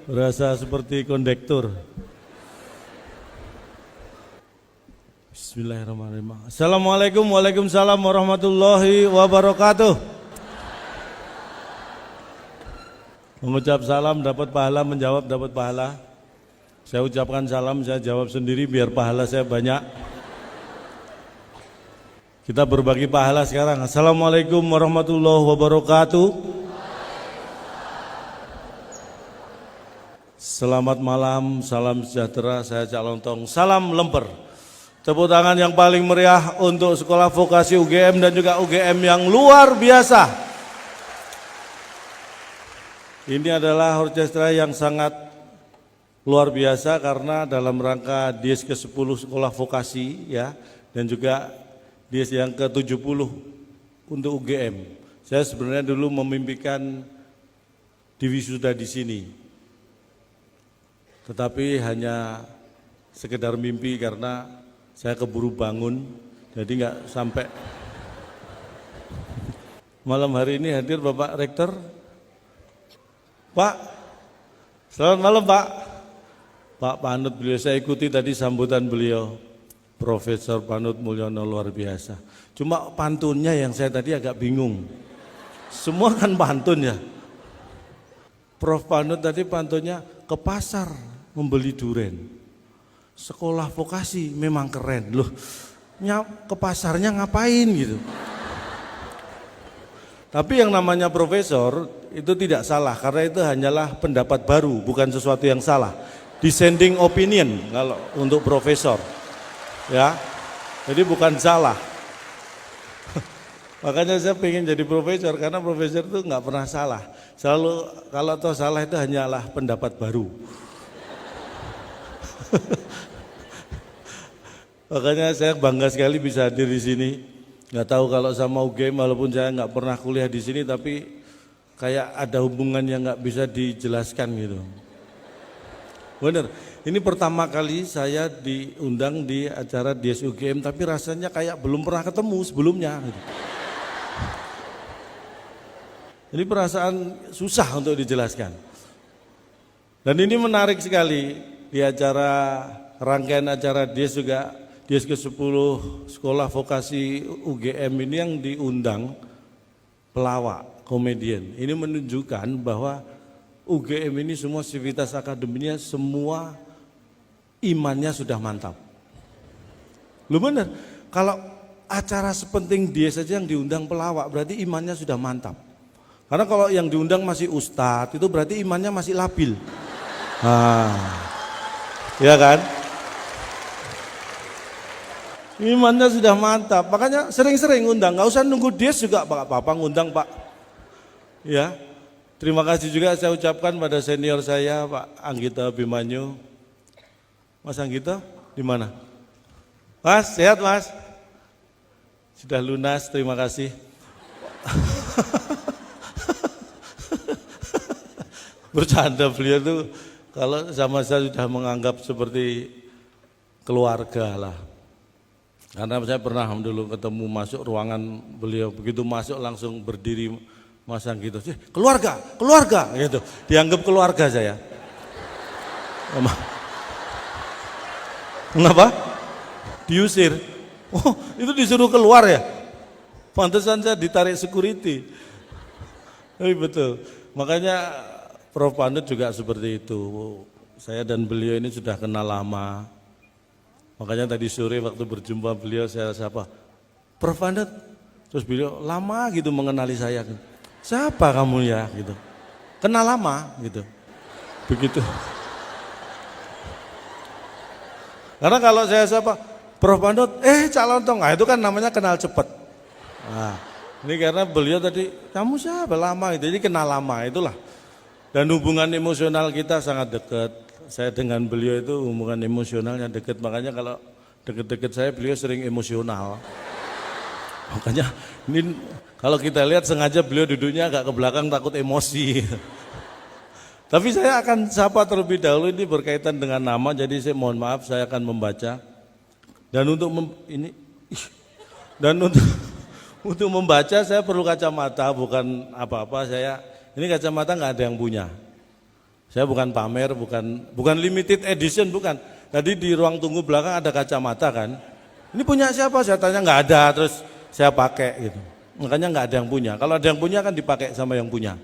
Berasa seperti kondektur. Bismillahirrahmanirrahim. Assalamualaikum waalaikumsalam warahmatullahi wabarakatuh. Mengucap salam dapat pahala, menjawab dapat pahala. Saya ucapkan salam, saya jawab sendiri biar pahala saya banyak. Kita berbagi pahala sekarang. Assalamualaikum warahmatullahi wabarakatuh. Selamat malam, salam sejahtera, saya Cak Lontong, salam lemper. Tepuk tangan yang paling meriah untuk Sekolah Vokasi UGM dan juga UGM yang luar biasa. Ini adalah orkestra yang sangat luar biasa karena dalam rangka Dies ke-10 Sekolah Vokasi ya, dan juga Dies yang ke-70 untuk UGM. Saya sebenarnya dulu memimpikan di wisuda di sini. Tetapi hanya sekedar mimpi karena saya keburu bangun, jadi nggak sampai. Malam hari ini hadir Bapak Rektor. Pak, selamat malam Pak. Pak Panut, beliau saya ikuti tadi sambutan beliau. Profesor Panut Mulyono luar biasa. Cuma pantunnya yang saya tadi agak bingung. Semua kan pantun ya. Prof Panut tadi pantunnya ke pasar membeli duren. Sekolah vokasi memang keren loh, ke pasarnya ngapain gitu. Tapi yang namanya profesor itu tidak salah karena itu hanyalah pendapat baru, bukan sesuatu yang salah. Dissenting opinion kalau untuk profesor, ya. Jadi bukan salah. Makanya saya pengen jadi profesor karena profesor itu nggak pernah salah. Selalu kalau toh salah itu hanyalah pendapat baru. Makanya saya bangga sekali bisa hadir di sini. Nggak tahu kalau sama UGM, walaupun saya nggak pernah kuliah di sini, tapi kayak ada hubungan yang nggak bisa dijelaskan gitu. Bener, ini pertama kali saya diundang di acara Dies UGM, tapi rasanya kayak belum pernah ketemu sebelumnya. Gitu. Ini perasaan susah untuk dijelaskan. Dan ini menarik sekali di acara rangkaian acara Dies juga. Dies ke-10 Sekolah Vokasi UGM ini yang diundang pelawak, komedian. Ini menunjukkan bahwa UGM ini semua sivitas akademinya semua imannya sudah mantap. Lu bener, kalau acara sepenting Dies saja yang diundang pelawak berarti imannya sudah mantap. Karena kalau yang diundang masih ustadz itu berarti imannya masih labil. Ya kan? Imannya sudah mantap, makanya sering-sering undang, nggak usah nunggu Dies juga apa-apa ngundang Pak. Ya, terima kasih juga saya ucapkan pada senior saya Pak Anggito Abimanyu. Mas Anggito, di mana? Mas, sehat Mas? Sudah lunas, terima kasih. Bercanda beliau tuh kalau sama saya sudah menganggap seperti keluarga lah. Karena saya pernah dulu ketemu masuk ruangan beliau, begitu masuk langsung berdiri Mas Anggito, keluarga gitu, dianggap keluarga saya. Kenapa? Diusir. Oh, itu disuruh keluar ya? Pantesan saya ditarik security. Tapi betul, makanya Prof Panut juga seperti itu. Saya dan beliau ini sudah kenal lama. Makanya tadi sore waktu berjumpa beliau saya sapa, Prof Panut, terus beliau lama gitu mengenali saya. Siapa kamu ya gitu, kenal lama gitu, begitu. Karena kalau saya sapa, Prof Panut, Cak Lontong, itu kan namanya kenal cepet. Nah, ini karena beliau tadi, kamu siapa lama gitu, jadi kenal lama itulah. Dan hubungan emosional kita sangat dekat. Saya dengan beliau itu hubungan emosionalnya dekat, makanya kalau deket-deket saya beliau sering emosional. Makanya ini kalau kita lihat sengaja beliau duduknya agak ke belakang takut emosi. Tapi saya akan sapa terlebih dahulu, ini berkaitan dengan nama, jadi saya mohon maaf saya akan membaca. Dan untuk untuk membaca saya perlu kacamata, bukan apa-apa, ini kacamata nggak ada yang punya. Saya bukan pamer, bukan limited edition, bukan. Tadi di ruang tunggu belakang ada kacamata kan. Ini punya siapa? Saya tanya nggak ada, terus saya pakai gitu. Makanya nggak ada yang punya. Kalau ada yang punya kan dipakai sama yang punya.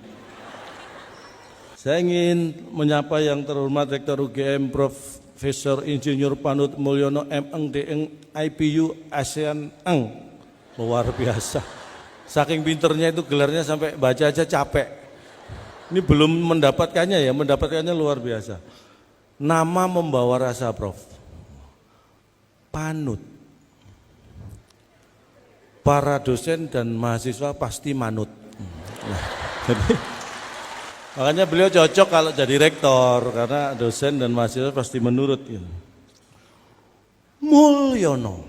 Saya ingin menyapa yang terhormat Rektor UGM Profesor Insinyur Panut Mulyono M.Eng D.Eng IPU ASEAN Eng. Luar biasa. Saking pinternya itu gelarnya sampai baca aja capek. Ini belum mendapatkannya ya, mendapatkannya luar biasa. Nama membawa rasa Prof. Panut. Para dosen dan mahasiswa pasti manut. Nah, jadi, makanya beliau cocok kalau jadi rektor karena dosen dan mahasiswa pasti menurut. Mulyono.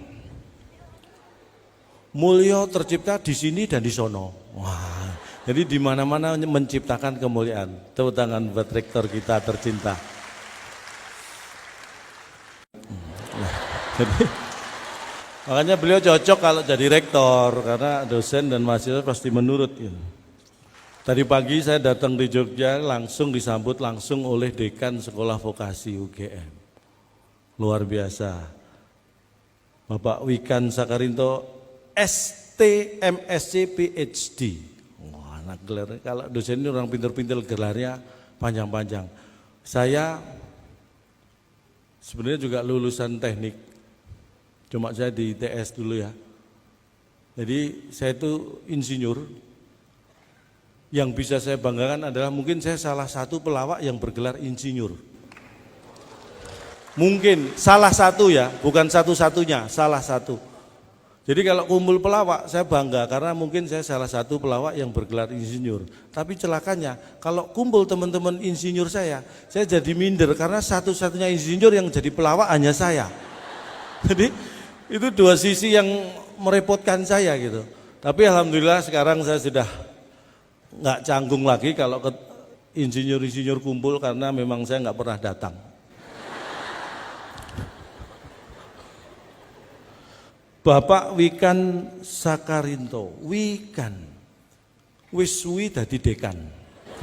Mulyo tercipta di sini dan di sono. Wah. Jadi di mana-mana menciptakan kemuliaan. Tepuk tangan buat rektor kita tercinta. Nah, jadi, makanya beliau cocok kalau jadi rektor karena dosen dan mahasiswa pasti menurut. Tadi pagi saya datang di Jogja langsung disambut langsung oleh Dekan Sekolah Vokasi UGM. Luar biasa. Bapak Wikan Sakarinto ST MSc PhD. Nah, gelar, kalau dosen ini orang pintar-pintar gelarnya panjang-panjang. Saya sebenarnya juga lulusan teknik, cuma saya di ITS dulu ya. Jadi saya itu insinyur, yang bisa saya banggakan adalah mungkin saya salah satu pelawak yang bergelar insinyur. Mungkin salah satu ya, bukan satu-satunya, salah satu. Jadi kalau kumpul pelawak saya bangga karena mungkin saya salah satu pelawak yang bergelar insinyur. Tapi celakanya kalau kumpul teman-teman insinyur saya jadi minder karena satu-satunya insinyur yang jadi pelawak hanya saya. Jadi itu dua sisi yang merepotkan saya gitu. Tapi alhamdulillah sekarang saya sudah nggak canggung lagi kalau ke insinyur-insinyur kumpul karena memang saya nggak pernah datang. Bapak Wikan Sakarinto, Wikan, wis suwi dadi dekan.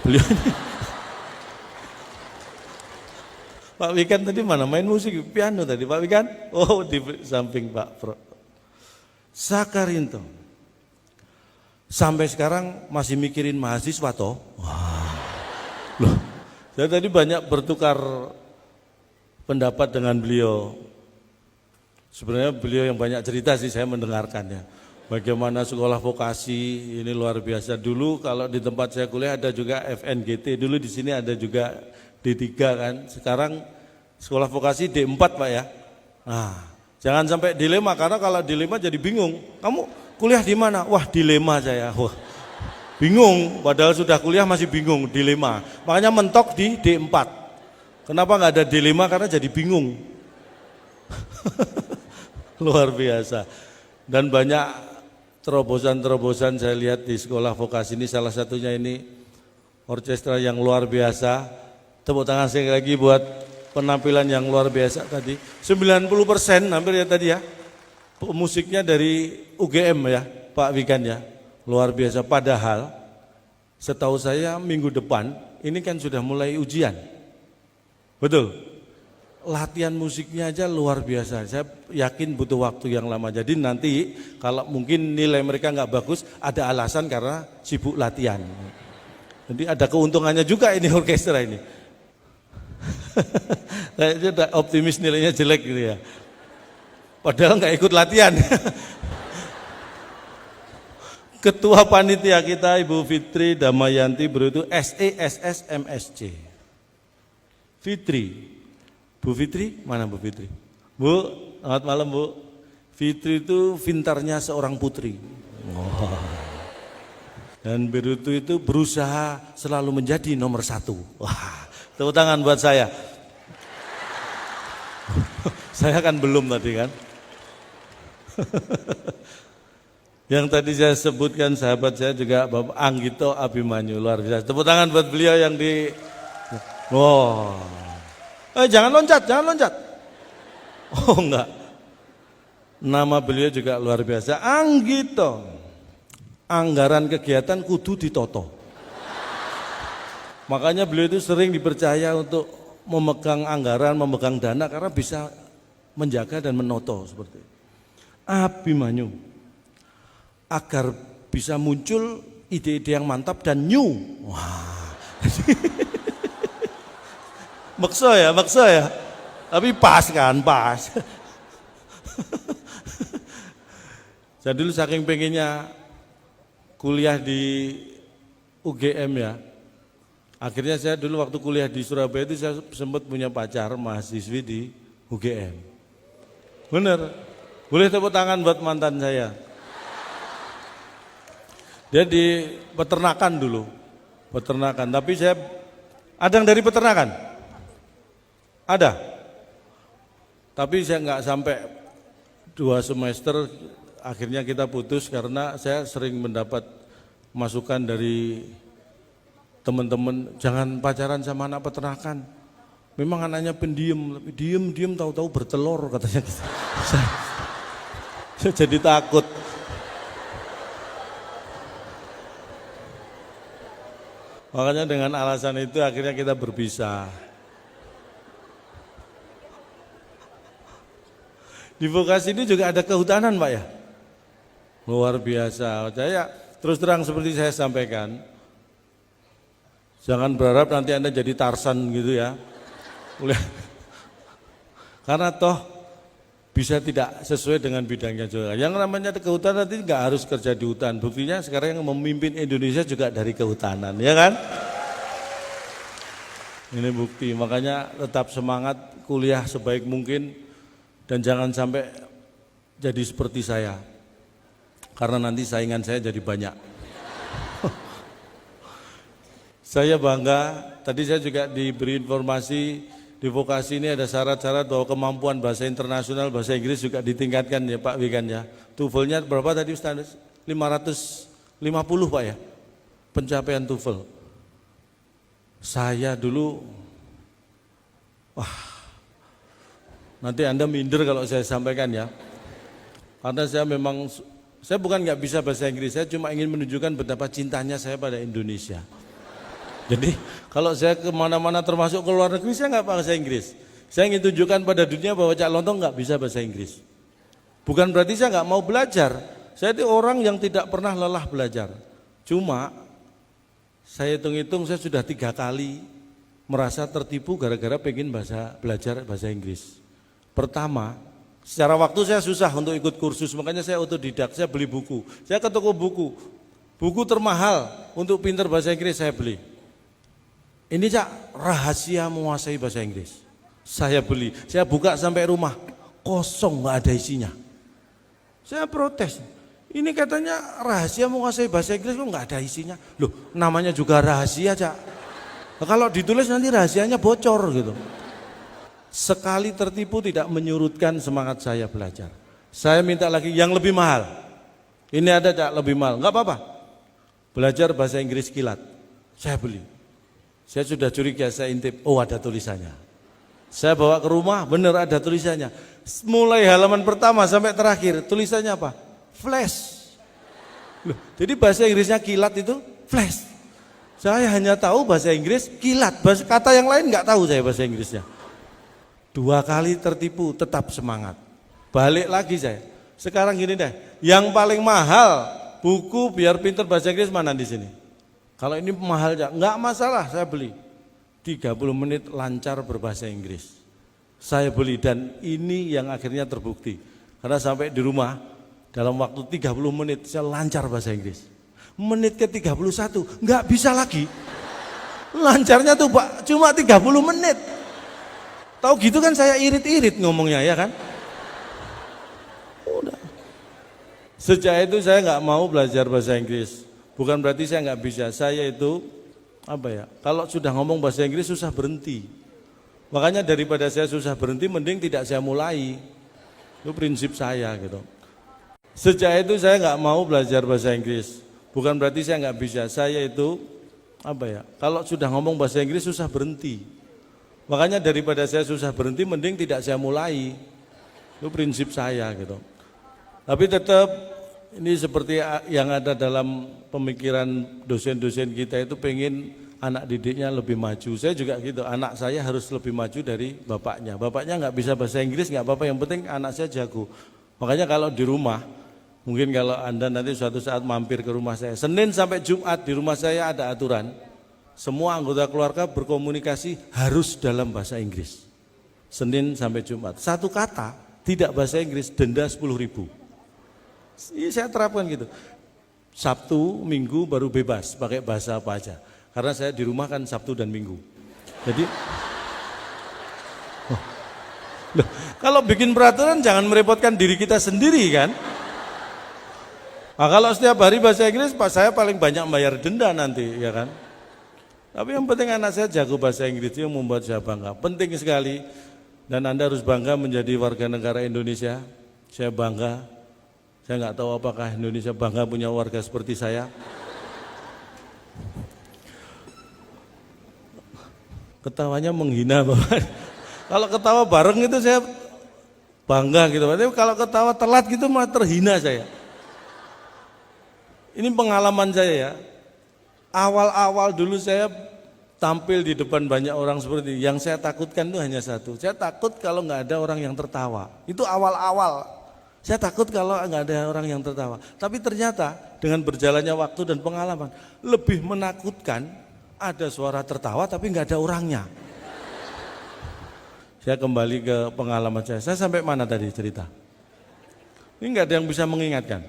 Beliau ini. Pak Wikan tadi mana main musik, piano tadi Pak Wikan? Oh di samping Pak Pro. Sakarinto. Sampai sekarang masih mikirin mahasiswa toh? Wah. Loh, saya tadi banyak bertukar pendapat dengan beliau. Sebenarnya beliau yang banyak cerita sih, saya mendengarkannya. Bagaimana sekolah vokasi ini luar biasa. Dulu kalau di tempat saya kuliah ada juga FNGT, dulu di sini ada juga D3 kan. Sekarang sekolah vokasi D4 Pak ya. Nah, jangan sampai dilema karena kalau dilema jadi bingung. Kamu kuliah di mana? Wah, dilema saya. Wah. Bingung, padahal sudah kuliah masih bingung, dilema. Makanya mentok di D4. Kenapa nggak ada dilema? Karena jadi bingung. Luar biasa. Dan banyak terobosan-terobosan saya lihat di sekolah vokasi ini, salah satunya ini orkestra yang luar biasa. Tepuk tangan sekali lagi buat penampilan yang luar biasa tadi. 90% hampir ya tadi ya. Musiknya dari UGM ya, Pak Wikan ya. Luar biasa. Padahal setahu saya minggu depan ini kan sudah mulai ujian. Betul. Latihan musiknya aja luar biasa. Saya yakin butuh waktu yang lama. Jadi nanti kalau mungkin nilai mereka nggak bagus, ada alasan karena sibuk latihan. Jadi ada keuntungannya juga ini orkestra ini. Kayaknya optimis nilainya jelek gitu ya. Padahal nggak ikut latihan. Ketua panitia kita Ibu Fitri Damayanti beritu SESS MSc. Fitri. Bu Fitri, mana Bu Fitri? Bu, selamat malam Bu. Fitri itu pintarnya seorang putri. Oh. Dan Berutu itu berusaha selalu menjadi nomor 1. Wah, tepuk tangan buat saya. Saya kan belum tadi kan. Yang tadi saya sebutkan sahabat saya juga Bapak Anggito Abimanyu, luar biasa. Tepuk tangan buat beliau yang di. Wow. Jangan loncat, jangan loncat. Oh enggak. Nama beliau juga luar biasa, Anggito. Anggaran kegiatan kudu ditoto. Makanya beliau itu sering dipercaya untuk memegang anggaran, memegang dana karena bisa menjaga dan menoto seperti itu. Abimanyu agar bisa muncul ide-ide yang mantap dan new. Wah. Maksa ya. Tapi pas kan, pas. Saya dulu saking pengennya kuliah di UGM ya. Akhirnya saya dulu waktu kuliah di Surabaya itu saya sempat punya pacar mahasiswi di UGM. Bener, boleh tepuk tangan buat mantan saya. Dia di peternakan dulu, peternakan. Tapi saya ada yang dari peternakan, ada. Tapi saya nggak sampai 2 semester, akhirnya kita putus karena saya sering mendapat masukan dari teman-teman, jangan pacaran sama anak peternakan. Memang anaknya pendiam, diem tahu-tahu bertelur katanya. Saya jadi takut. Makanya dengan alasan itu akhirnya kita berpisah. Di vokasi ini juga ada kehutanan, Pak ya. Luar biasa. Saya terus terang seperti saya sampaikan, jangan berharap nanti Anda jadi Tarsan gitu ya. Karena toh bisa tidak sesuai dengan bidangnya juga. Yang namanya kehutanan nanti nggak harus kerja di hutan. Buktinya sekarang yang memimpin Indonesia juga dari kehutanan, ya kan? Ini bukti. Makanya tetap semangat kuliah sebaik mungkin dan jangan sampai jadi seperti saya. Karena nanti saingan saya jadi banyak. Saya bangga, tadi saya juga diberi informasi di vokasi ini ada syarat-syarat bahwa kemampuan bahasa internasional, bahasa Inggris juga ditingkatkan ya Pak Wikan ya. TOEFL-nya berapa tadi Ustaz? 550 Pak ya, pencapaian TOEFL. Saya dulu, nanti Anda minder kalau saya sampaikan ya. Karena saya bukan nggak bisa bahasa Inggris, saya cuma ingin menunjukkan betapa cintanya saya pada Indonesia. Jadi kalau saya kemana-mana termasuk ke luar negeri saya nggak bahasa Inggris. Saya ingin tunjukkan pada dunia bahwa Cak Lontong nggak bisa bahasa Inggris. Bukan berarti saya nggak mau belajar. Saya itu orang yang tidak pernah lelah belajar. Cuma saya hitung-hitung saya sudah 3 kali merasa tertipu gara-gara pengen belajar bahasa Inggris. Pertama, secara waktu saya susah untuk ikut kursus, makanya saya otodidak, saya beli buku. Saya ke toko buku, buku termahal untuk pintar bahasa Inggris saya beli. Ini Cak, rahasia menguasai bahasa Inggris. Saya beli, saya buka sampai rumah, kosong, nggak ada isinya. Saya protes, ini katanya rahasia menguasai bahasa Inggris kok nggak ada isinya. Loh, namanya juga rahasia Cak. Nah, kalau ditulis nanti rahasianya bocor gitu. Sekali tertipu tidak menyurutkan semangat saya belajar. Saya minta lagi yang lebih mahal. Ini ada Cak, lebih mahal, nggak apa-apa. Belajar bahasa Inggris kilat, saya beli. Saya sudah curiga, saya intip, oh ada tulisannya. Saya bawa ke rumah, benar ada tulisannya. Mulai halaman pertama sampai terakhir, tulisannya apa? Flash. Loh, jadi bahasa Inggrisnya kilat itu flash. Saya hanya tahu bahasa Inggris kilat, kata yang lain nggak tahu saya bahasa Inggrisnya. 2 kali tertipu, tetap semangat. Balik lagi saya. Sekarang gini deh, yang paling mahal buku biar pintar bahasa Inggris mana di sini? Kalau ini mahal nggak masalah, saya beli 30 menit lancar berbahasa Inggris. Saya beli dan ini yang akhirnya terbukti. Karena sampai di rumah dalam waktu 30 menit saya lancar bahasa Inggris. Menit ke 31 nggak bisa lagi. Lancarnya tuh Pak cuma 30 menit. Tahu gitu kan saya irit-irit ngomongnya ya kan. Udah. Sejak itu saya nggak mau belajar bahasa Inggris. Bukan berarti saya nggak bisa, saya itu kalau sudah ngomong bahasa Inggris susah berhenti. Makanya daripada saya susah berhenti, mending tidak saya mulai. Itu prinsip saya gitu. Sejak itu saya nggak mau belajar bahasa Inggris. Bukan berarti saya nggak bisa, saya itu kalau sudah ngomong bahasa Inggris susah berhenti. Makanya daripada saya susah berhenti, mending tidak saya mulai. Itu prinsip saya gitu. Tapi tetap ini seperti yang ada dalam pemikiran dosen-dosen kita itu pengen anak didiknya lebih maju. Saya juga gitu, anak saya harus lebih maju dari bapaknya. Bapaknya nggak bisa bahasa Inggris nggak apa-apa, yang penting anak saya jago. Makanya kalau di rumah, mungkin kalau Anda nanti suatu saat mampir ke rumah saya, Senin sampai Jumat di rumah saya ada aturan, semua anggota keluarga berkomunikasi harus dalam bahasa Inggris. Senin sampai Jumat, satu kata tidak bahasa Inggris denda 10.000. Ini saya terapkan gitu. Sabtu, Minggu baru bebas pakai bahasa apa aja. Karena saya di rumah kan Sabtu dan Minggu. Jadi kalau bikin peraturan jangan merepotkan diri kita sendiri kan. Nah, kalau setiap hari bahasa Inggris, Pak, saya paling banyak bayar denda nanti, ya kan. Tapi yang penting anak saya jago bahasa Inggris, itu yang membuat saya bangga. Penting sekali, dan Anda harus bangga menjadi warga negara Indonesia. Saya bangga. Saya nggak tahu apakah Indonesia bangga punya warga seperti saya. Ketawanya menghina, Bapak. Kalau ketawa bareng itu saya bangga gitu. Tapi kalau ketawa telat gitu malah terhina saya. Ini pengalaman saya ya. Awal-awal dulu saya tampil di depan banyak orang seperti ini. Yang saya takutkan itu hanya satu. Saya takut kalau nggak ada orang yang tertawa. Itu awal-awal. Saya takut kalau nggak ada orang yang tertawa. Tapi ternyata dengan berjalannya waktu dan pengalaman, lebih menakutkan ada suara tertawa tapi nggak ada orangnya. Saya kembali ke pengalaman saya. Saya sampai mana tadi cerita? Ini nggak ada yang bisa mengingatkan.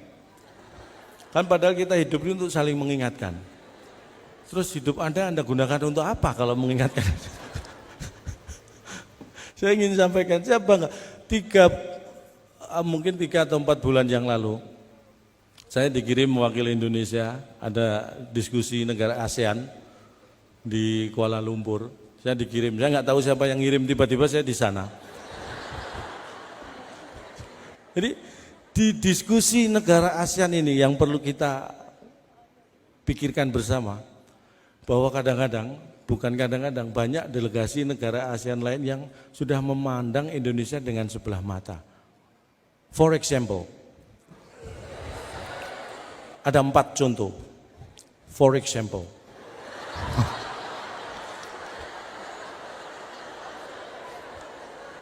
Kan padahal kita hidup ini untuk saling mengingatkan. Terus hidup Anda gunakan untuk apa kalau mengingatkan? Saya ingin sampaikan, saya bangga. Mungkin 3 atau 4 bulan yang lalu, saya dikirim mewakili Indonesia, ada diskusi negara ASEAN di Kuala Lumpur. Saya dikirim, saya nggak tahu siapa yang ngirim, tiba-tiba saya di sana. Jadi di diskusi negara ASEAN ini yang perlu kita pikirkan bersama, bahwa kadang-kadang, bukan kadang-kadang, banyak delegasi negara ASEAN lain yang sudah memandang Indonesia dengan sebelah mata. For example, ada 4 contoh. For example,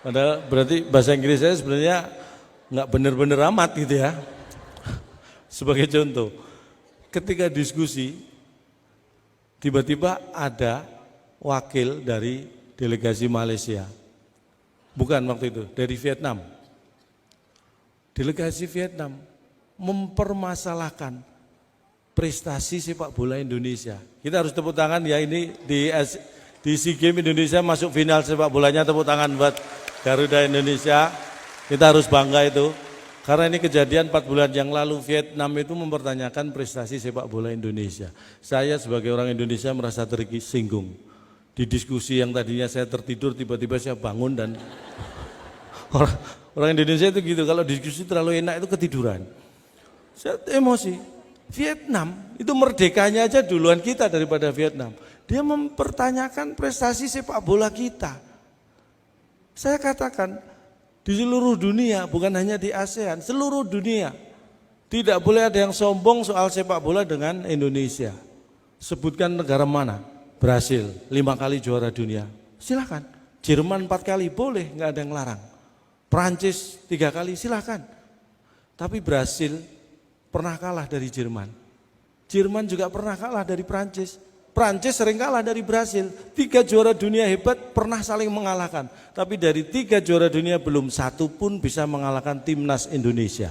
padahal berarti bahasa Inggris saya sebenarnya nggak benar-benar amat gitu ya. Sebagai contoh, ketika diskusi, tiba-tiba ada wakil dari delegasi Malaysia. Bukan waktu itu, dari Vietnam. Delegasi Vietnam mempermasalahkan prestasi sepak bola Indonesia. Kita harus tepuk tangan ya, ini di SEA Games Indonesia masuk final sepak bolanya, tepuk tangan buat Garuda Indonesia. Kita harus bangga itu. Karena ini kejadian 4 bulan yang lalu, Vietnam itu mempertanyakan prestasi sepak bola Indonesia. Saya sebagai orang Indonesia merasa tersinggung. Di diskusi yang tadinya saya tertidur, tiba-tiba saya bangun dan orang Indonesia itu gitu, kalau diskusi terlalu enak itu ketiduran. Saya emosi. Vietnam itu merdekanya aja duluan kita daripada Vietnam. Dia mempertanyakan prestasi sepak bola kita. Saya katakan, di seluruh dunia, bukan hanya di ASEAN, seluruh dunia tidak boleh ada yang sombong soal sepak bola dengan Indonesia. Sebutkan negara mana? Brasil 5 kali juara dunia, silakan. Jerman 4 kali, boleh, nggak ada yang larang. Prancis 3 kali, silakan. Tapi Brasil pernah kalah dari Jerman. Jerman juga pernah kalah dari Prancis. Prancis sering kalah dari Brasil. 3 juara dunia hebat pernah saling mengalahkan. Tapi dari 3 juara dunia belum satu pun bisa mengalahkan timnas Indonesia.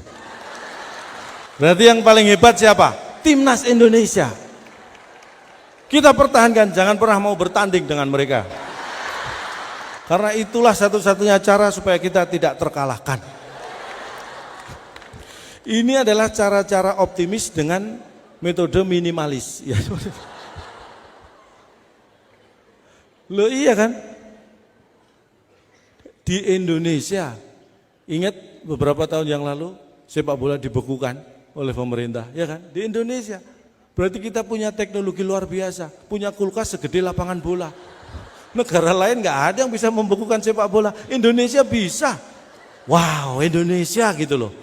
Berarti yang paling hebat siapa? Timnas Indonesia. Kita pertahankan, jangan pernah mau bertanding dengan mereka. Karena itulah satu-satunya cara supaya kita tidak terkalahkan. Ini adalah cara-cara optimis dengan metode minimalis. Ya, loh iya kan? Di Indonesia, ingat beberapa tahun yang lalu sepak bola dibekukan oleh pemerintah, ya kan? Di Indonesia. Berarti kita punya teknologi luar biasa, punya kulkas segede lapangan bola. Negara lain nggak ada yang bisa membekukan sepak bola, Indonesia bisa. Wow, Indonesia gitu loh.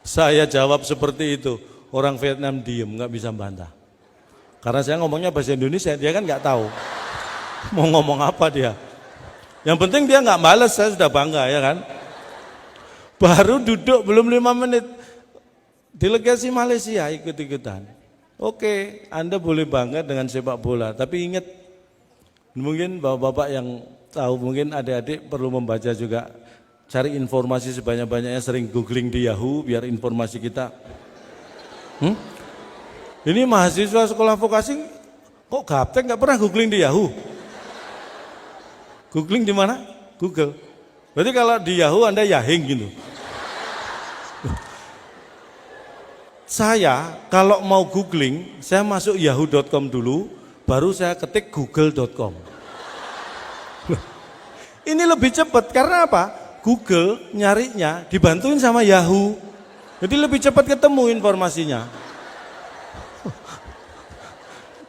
Saya jawab seperti itu, orang Vietnam diem, nggak bisa bantah. Karena saya ngomongnya bahasa Indonesia, dia kan nggak tahu mau ngomong apa dia. Yang penting dia nggak males, saya sudah bangga ya kan. Baru duduk belum 5 menit, delegasi Malaysia ikut-ikutan. Oke, Anda boleh bangga dengan sepak bola, tapi ingat, mungkin bapak-bapak yang tahu, mungkin adik-adik perlu membaca juga, cari informasi sebanyak-banyaknya, sering googling di Yahoo biar informasi kita. Ini mahasiswa sekolah vokasi kok gaptek nggak pernah googling di Yahoo? Googling di mana? Google. Berarti kalau di Yahoo Anda yahing gitu. Saya kalau mau googling, saya masuk yahoo.com dulu, baru saya ketik google.com. Ini lebih cepat karena apa? Google nyarinya dibantuin sama Yahoo. Jadi lebih cepat ketemu informasinya.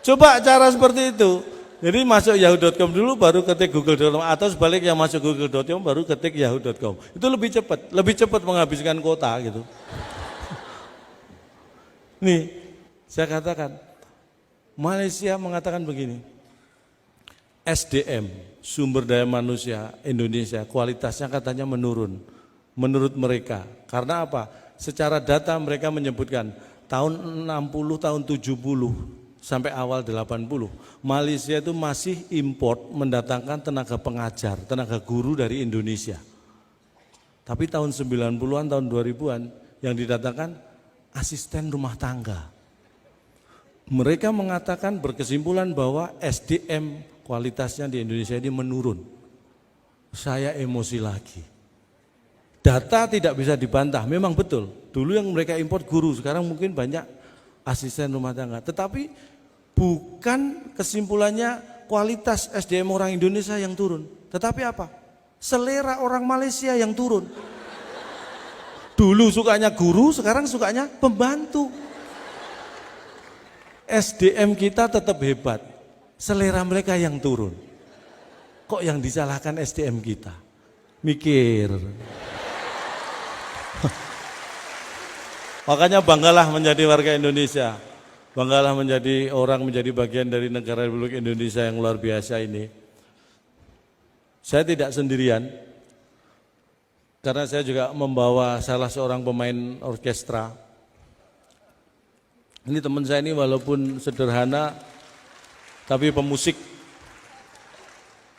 Coba cara seperti itu. Jadi masuk yahoo.com dulu baru ketik google.com, atau sebaliknya masuk google.com baru ketik yahoo.com. Itu lebih cepat menghabiskan kota gitu. Nih, saya katakan, Malaysia mengatakan begini, SDM, sumber daya manusia Indonesia, kualitasnya katanya menurun, menurut mereka. Karena apa? Secara data mereka menyebutkan, tahun 60, tahun 70, sampai awal 80, Malaysia itu masih import mendatangkan tenaga pengajar, tenaga guru dari Indonesia. Tapi tahun 90-an, tahun 2000-an, yang didatangkan asisten rumah tangga. Mereka mengatakan berkesimpulan bahwa SDM kualitasnya di Indonesia ini menurun. Saya emosi lagi. Data tidak bisa dibantah, memang betul. Dulu yang mereka import guru, sekarang mungkin banyak asisten rumah tangga. Tetapi bukan kesimpulannya kualitas SDM orang Indonesia yang turun. Tetapi apa? Selera orang Malaysia yang turun. Dulu sukanya guru, sekarang sukanya pembantu. SDM kita tetap hebat, selera mereka yang turun. Kok yang disalahkan SDM kita? Mikir. Makanya banggalah menjadi warga Indonesia. Banggalah menjadi orang, menjadi bagian dari negara Republik Indonesia yang luar biasa ini. Saya tidak sendirian, karena saya juga membawa salah seorang pemain orkestra. Ini teman saya ini walaupun sederhana, tapi pemusik.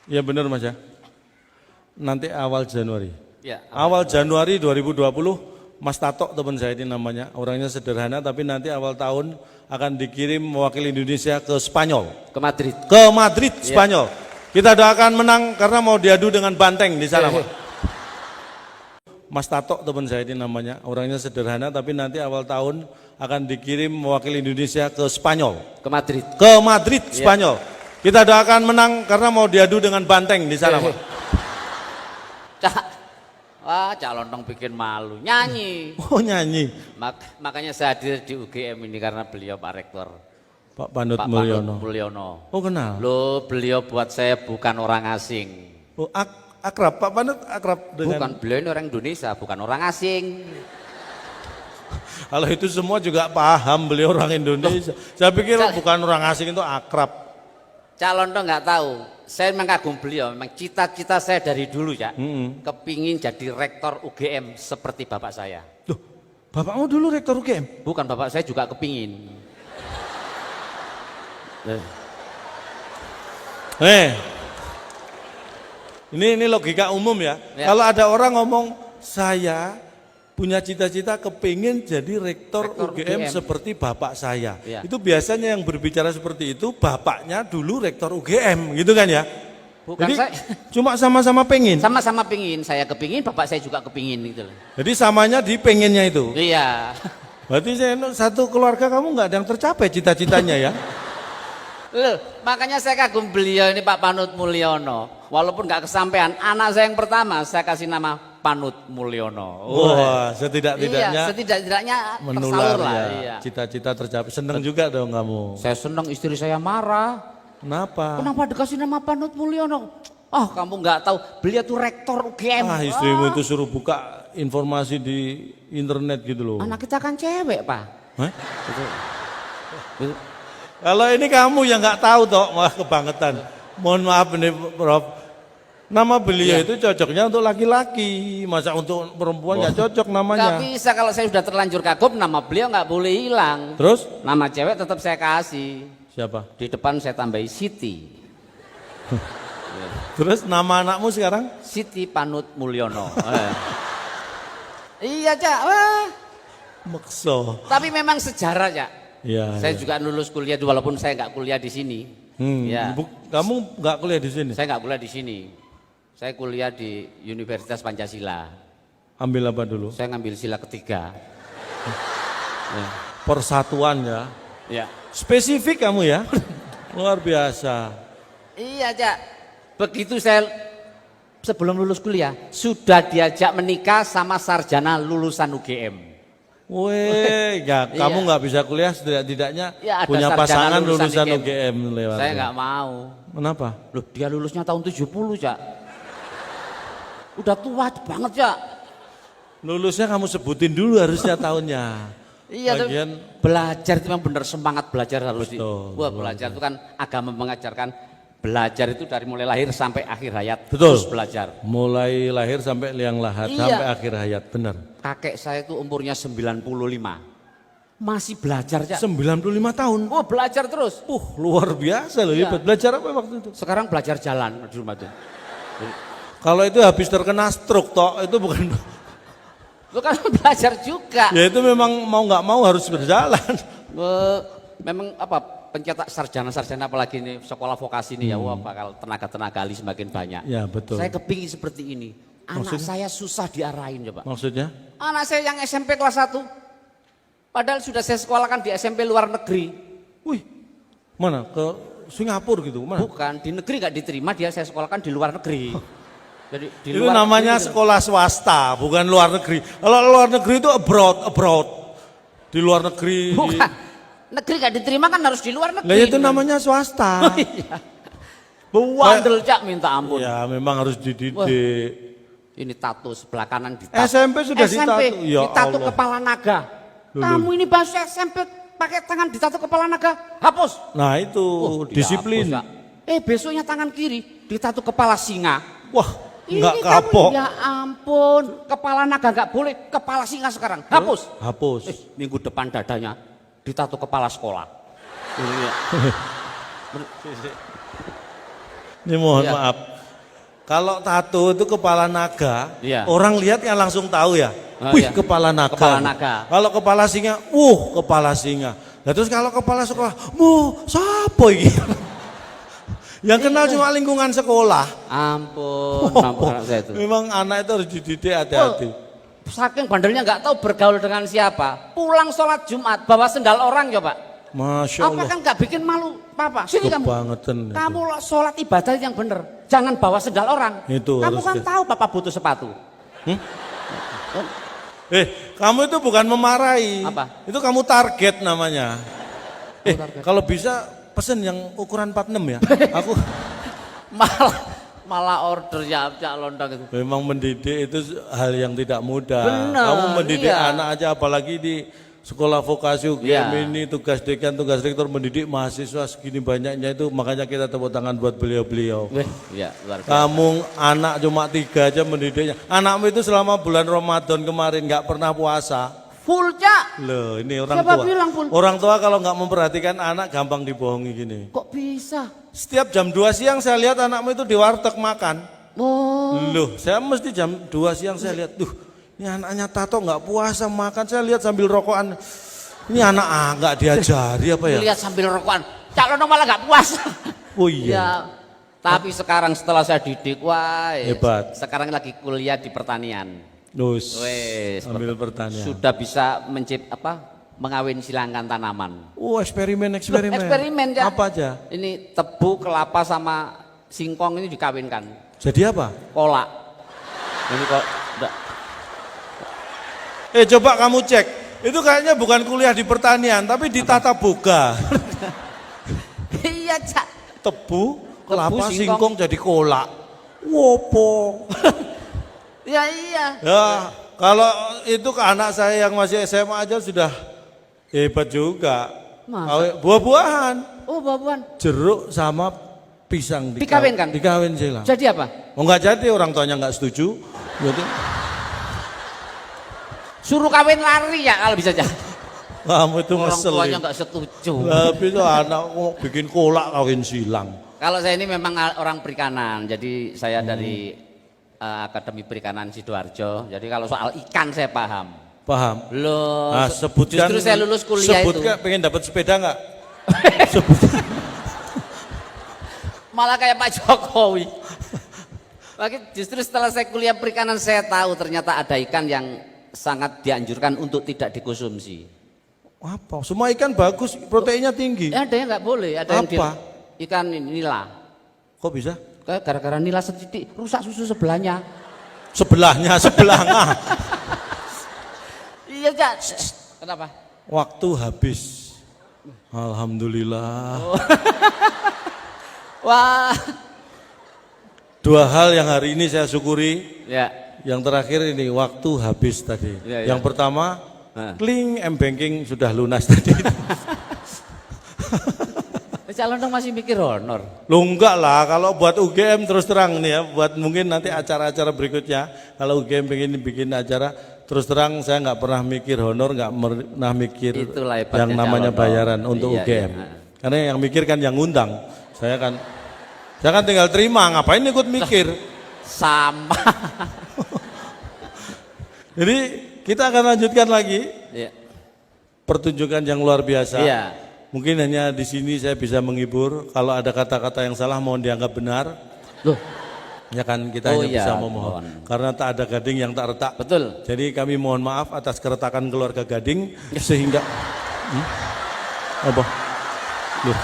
Ya benar Mas ya. Nanti awal Januari. Ya, awal Januari 2020. Mas Tato teman saya ini namanya, orangnya sederhana tapi nanti awal tahun akan dikirim mewakili Indonesia ke Spanyol. Ke Madrid. Ke Madrid, Spanyol. Kita doakan menang karena mau diadu dengan Banteng di sana. Mas Tato teman saya ini namanya, orangnya sederhana tapi nanti awal tahun akan dikirim mewakili Indonesia ke Spanyol. Ke Madrid. Ke Madrid, Spanyol. Kita doakan menang karena mau diadu dengan Banteng di sana. Wah, calon dong bikin malu, nyanyi. Oh nyanyi. Makanya saya hadir di UGM ini karena beliau Pak Rektor. Pak Panut Mulyono. Oh kenal. Loh, beliau buat saya bukan orang asing. Oh akrab, Pak Panut akrab dengan. Bukan, beliau ini orang Indonesia, bukan orang asing. Kalau itu semua juga paham beliau orang Indonesia. Saya pikir bukan orang asing itu akrab. Calon dong nggak tahu. Saya memang kagum beliau, memang cita-cita saya dari dulu ya, kepingin jadi rektor UGM seperti bapak saya. Loh, bapakmu dulu rektor UGM? Bukan, bapak saya juga kepingin. Ini logika umum ya. Kalau ada orang ngomong saya punya cita-cita kepingin jadi rektor UGM seperti bapak saya. Ya. Itu biasanya yang berbicara seperti itu bapaknya dulu rektor UGM gitu kan ya. Bukan. Jadi saya, cuma sama-sama pengen. Sama-sama pengen, saya kepingin, bapak saya juga kepingin gitu. Jadi samanya di pengennya itu. Iya. Berarti satu keluarga kamu nggak ada yang tercapai cita-citanya ya. Loh, makanya saya kagum beliau ini Pak Panut Mulyono. Walaupun nggak kesampaian, anak saya yang pertama saya kasih nama Panut Mulyono. Wah, setidak-tidaknya. Iya, setidak-tidaknya menular lah. Ya. Iya. Cita-cita tercapai. Seneng juga dong kamu. Saya seneng, istri saya marah. Kenapa? Kenapa dikasih nama Panut Mulyono? Oh, kamu nggak tahu, beliau tuh rektor UGM. Ah, istrimu itu suruh buka informasi di internet gitu loh. Anak kita kan cewek, Pak. Hah? Kalau ini kamu yang nggak tahu toh, wah kebangetan. Mohon maaf ini Prof. Nama beliau itu cocoknya untuk laki-laki, masa untuk perempuan nggak cocok Nggak namanya. bisa, kalau saya sudah terlanjur kagum, nama beliau nggak boleh hilang. Terus Nama cewek tetap saya kasih. siapa? Di depan saya tambahi Siti. Terus nama anakmu sekarang? Siti Panut Mulyono. Iya, Cak. Wah. Mekso. Tapi memang sejarah, Cak. Ya. Saya juga lulus kuliah walaupun saya nggak kuliah di sini. Ya. Kamu nggak kuliah di sini? Saya nggak kuliah di sini. Saya kuliah di Universitas Pancasila. Ambil apa dulu? Saya ngambil sila ketiga. Ya. Persatuan ya. Ya. Spesifik kamu ya. Luar biasa. Iya, Cak. Begitu saya sebelum lulus kuliah sudah diajak menikah sama sarjana lulusan UGM. Weh, ya kamu nggak bisa kuliah setidak-tidaknya Ya, ada punya sarjana pasangan lulusan lulusan UGM. UGM lewat. Saya nggak mau. Kenapa? Loh, dia lulusnya tahun 70, Cak. Udah tua banget, Cak. Lulusnya kamu sebutin dulu harusnya tahunnya. Iya, Bagian belajar itu memang benar, semangat belajar harus Betul, Wah, belajar itu kan agama mengajarkan belajar itu dari mulai lahir sampai akhir hayat. Betul. Terus belajar. mulai lahir sampai liang lahat Iya. sampai akhir hayat, benar. Kakek saya itu umurnya 95. Masih belajar, Cak. 95 tahun. Oh, belajar terus. Luar biasa loh, Iya. hebat. Belajar apa waktu itu? Sekarang belajar jalan di rumah tuh. Kalau itu habis terkena stroke toh, itu bukan. Lu kan belajar juga. Ya itu memang mau nggak mau harus berjalan. Memang apa pencetak sarjana-sarjana apalagi ini sekolah vokasi ini ya, wah bakal tenaga-tenaga ahli semakin banyak. Ya betul. Saya kepingin seperti ini. Anak saya susah diarahin coba. Maksudnya? Anak saya yang SMP kelas 1. Padahal sudah saya sekolahkan di SMP luar negeri. Wih, mana? Ke Singapura gitu? Mana? Bukan, di negeri nggak diterima, dia saya sekolahkan di luar negeri. Jadi di Itu luar namanya negeri, sekolah swasta, bukan luar negeri. Kalau luar negeri itu abroad. Di luar negeri. Bukan. Negeri nggak diterima kan harus di luar negeri. Lah itu namanya swasta. Bewandel, Cak, minta ampun. Ya memang harus dididik. Wah. Ini tato sebelah kanan ditato. SMP sudah ditato. Ya ditato Allah. kepala naga. Loh. Kamu ini bahasa SMP pakai tangan ditato kepala naga, hapus. Nah itu disiplin. Dihapus, Cak. Besoknya tangan kiri ditato kepala singa. Wah, nggak Ini kapok. Kamu, ya ampun, kepala naga nggak boleh, kepala singa sekarang, hapus. Hapus. Minggu depan dadanya ditato kepala sekolah. Iya. Ini mohon Iya. maaf. Kalau tato itu kepala naga, Iya. orang lihat yang langsung tahu ya. Oh, Wih, iya. kepala naga. Kepala naga. Kalau kepala singa, kepala singa. Nah terus kalau kepala sekolah, siapa ini? Yang kenal cuma lingkungan sekolah. Ampun, ampun anak saya itu. Memang anak itu harus dididik hati-hati. Saking bandelnya nggak tahu bergaul dengan siapa. Pulang sholat Jumat bawa sendal orang coba. Masya Apa Allah. kan nggak bikin malu papa? Sini kamu. Kebangetan itu. Kamu sholat ibadah yang bener. Jangan bawa sendal orang. Itu kamu harus kan tahu papa butuh sepatu. Kamu itu bukan memarahi. Apa? Itu kamu target namanya. Target. Kalau bisa pesen yang ukuran 46 ya. Aku malah order ya lontong itu. memang mendidik itu hal yang tidak mudah. Benar, Kamu mendidik iya. anak aja apalagi di sekolah vokasi UGM Iya. ini tugas dekan, tugas rektor mendidik mahasiswa segini banyaknya itu, makanya kita tepuk tangan buat beliau-beliau. Iya, luar biasa. Kamu anak cuma 3 aja mendidiknya. Anakmu itu selama bulan Ramadan kemarin nggak pernah puasa. Full, Cak. Loh, ini orang Siapa tua. bilang full? Orang tua kalau nggak memperhatikan anak gampang dibohongi gini. Kok bisa? Setiap jam 2 siang saya lihat anakmu itu di warteg makan. Oh, Loh, saya mesti jam 2 siang saya lihat, ini anaknya Tato nggak puasa makan, saya lihat sambil rokokan. Ini anak nggak diajari apa ya? lihat sambil rokokan. Cak Lontong malah nggak puasa. Oh iya. Ya, tapi sekarang setelah saya didik, wah, Hebat. sekarang lagi kuliah di pertanian. Nus. Wes, Ambil pertanian. Sudah bisa mengawin silangkan tanaman. Eksperimen. Eksperimen, Cak. Apa aja? Ini tebu, kelapa sama singkong ini dikawinkan. Jadi apa? Kolak. Ini kok enggak. Coba kamu cek. Itu kayaknya bukan kuliah di pertanian, tapi di tata boga. Iya, Cak. Tebu, kelapa, singkong. singkong jadi kolak. Wopo. Ya iya. Ya, kalau itu ke anak saya yang masih SMA aja sudah hebat juga. Masa? Buah-buahan, Oh, babuan. jeruk sama pisang Dikawinkan? Dikawin silang. Jadi apa? Oh enggak jadi, orang tuanya enggak setuju. Jadi Suruh kawin lari ya kalau bisa jadi. kamu itu Orang tuanya ngeselin. nggak setuju. Tapi itu anak kok bikin kolak kawin silang. Kalau saya ini memang orang perikanan, jadi saya dari Akademi Perikanan Sidoarjo. Jadi kalau soal ikan saya paham. Paham? Loh, Nah, sebutkan, justru saya lulus kuliah sebutkan, itu. pengen dapat sepeda enggak? Sebutkan. Malah kayak Pak Jokowi. Justru setelah saya kuliah perikanan saya tahu ternyata ada ikan yang sangat dianjurkan untuk tidak dikonsumsi. Apa? Semua ikan bagus, proteinnya tinggi. Ada yang nggak boleh, ada yang Apa? ikan nila. Kok bisa? Gara-gara nila setitik rusak susu sebelahnya. Sebelahnya. Iya, Cak. Kenapa? Waktu habis. Alhamdulillah. Wah. Dua hal yang hari ini saya syukuri. Ya. Yang terakhir ini waktu habis tadi. Ya, ya. Yang pertama, Nah. kling M-Banking sudah lunas tadi. Calon dong masih mikir honor. Lo enggak lah, kalau buat UGM terus terang nih ya, buat mungkin nanti acara-acara berikutnya, kalau UGM pengen bikin acara, terus terang saya nggak pernah mikir honor, nggak pernah mikir Itulah hebatnya yang namanya calon bayaran dong. untuk Iya, UGM. iya. Karena yang mikir kan yang ngundang, saya kan tinggal terima, ngapain ikut mikir. Sama. Jadi kita akan lanjutkan lagi Iya. pertunjukan yang luar biasa. Iya. Mungkin hanya di sini saya bisa menghibur. Kalau ada kata-kata yang salah mohon dianggap benar. Loh, Ya kan kita Oh hanya iya, bisa memohon. mohon. Karena tak ada gading yang tak retak. betul. Jadi kami mohon maaf atas keretakan keluarga Gading sehingga apa? Loh.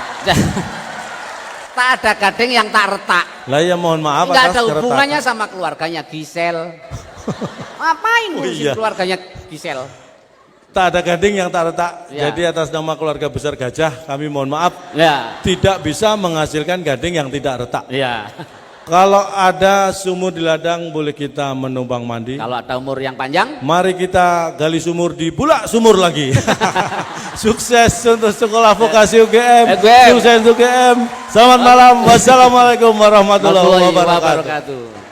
Tak ada gading yang tak retak. Lah ya mohon maaf Enggak atas ada hubungannya keretakan. sama keluarganya Gisel. Ngapain Oh ngurusin iya. keluarganya Gisel? Tak ada gading yang tak retak. Ya. Jadi atas nama keluarga besar Gajah kami mohon maaf Ya. tidak bisa menghasilkan gading yang tidak retak. Ya. Kalau ada sumur di ladang boleh kita menumpang mandi. Kalau ada umur yang panjang, Mari kita gali sumur di bulak sumur lagi. Sukses untuk sekolah vokasi UGM. UGM. Sukses UGM. Selamat malam. Wassalamualaikum warahmatullahi warahmatullahi wabarakatuh. wabarakatuh.